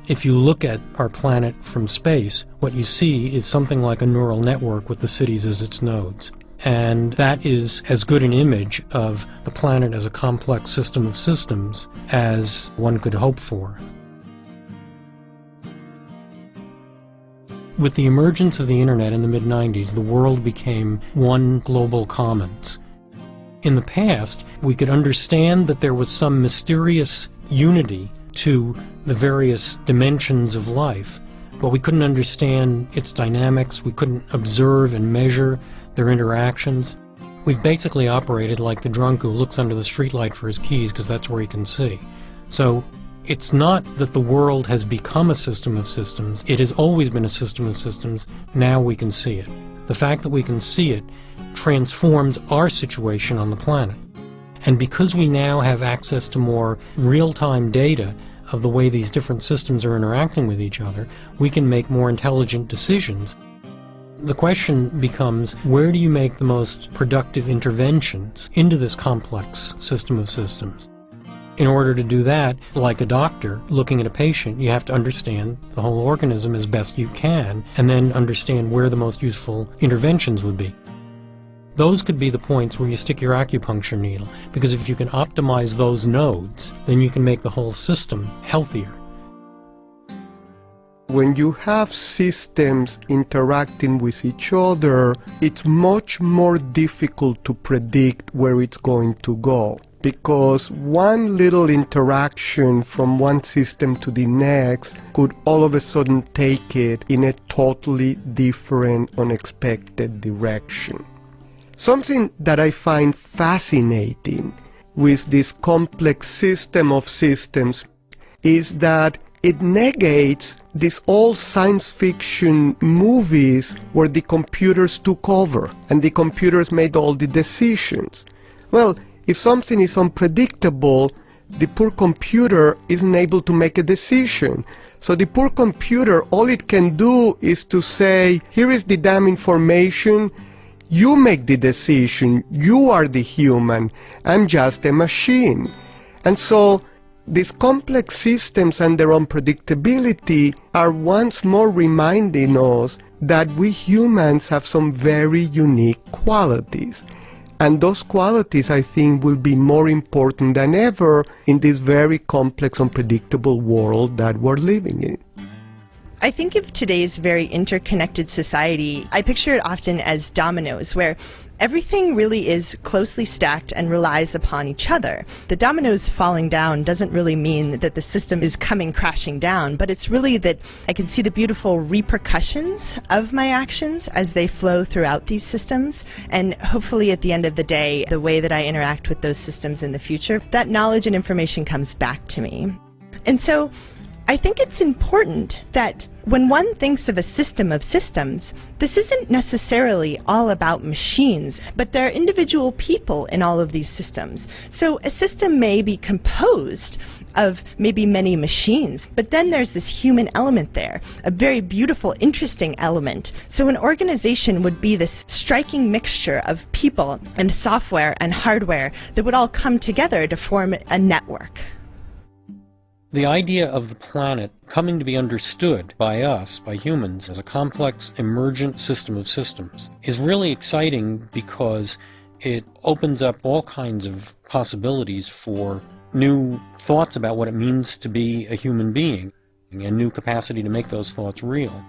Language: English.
If you look at our planet from space, what you see is something like a neural network with the cities as its nodes. And that is as good an image of the planet as a complex system of systems as one could hope for. With the emergence of the internet in the mid-90s, the world became one global commons. In the past, we could understand that there was some mysterious unity to the various dimensions of life, but we couldn't understand its dynamics, we couldn't observe and measure their interactions. We've basically operated like the drunk who looks under the streetlight for his keys because that's where he can see. So it's not that the world has become a system of systems, it has always been a system of systems, now we can see it. The fact that we can see it transforms our situation on the planet. And because we now have access to more real-time data of the way these different systems are interacting with each other, we can make more intelligent decisions. The question becomes, where do you make the most productive interventions into this complex system of systems? In order to do that, like a doctor looking at a patient, you have to understand the whole organism as best you can, and then understand where the most useful interventions would be. Those could be the points where you stick your acupuncture needle, because if you can optimize those nodes, then you can make the whole system healthier. When you have systems interacting with each other, it's much more difficult to predict where it's going to go, because one little interaction from one system to the next could all of a sudden take it in a totally different, unexpected direction. Something that I find fascinating with this complex system of systems is that it negates these old science fiction movies where the computers took over and the computers made all the decisions. Well, if something is unpredictable, the poor computer isn't able to make a decision. So the poor computer, all it can do is to say, here is the damn information, you make the decision, you are the human, I'm just a machine. And so these complex systems and their unpredictability are once more reminding us that we humans have some very unique qualities. And those qualities, I think, will be more important than ever in this very complex, unpredictable world that we're living in. I think of today's very interconnected society, I picture it often as dominoes, where everything really is closely stacked and relies upon each other. The dominoes falling down doesn't really mean that the system is coming crashing down, but it's really that I can see the beautiful repercussions of my actions as they flow throughout these systems, and hopefully at the end of the day, the way that I interact with those systems in the future, that knowledge and information comes back to me. And so I think it's important that when one thinks of a system of systems, this isn't necessarily all about machines, but there are individual people in all of these systems. So a system may be composed of maybe many machines, but then there's this human element there, a very beautiful, interesting element. So an organization would be this striking mixture of people and software and hardware that would all come together to form a network. The idea of the planet coming to be understood by us, by humans, as a complex, emergent system of systems is really exciting because it opens up all kinds of possibilities for new thoughts about what it means to be a human being and new capacity to make those thoughts real.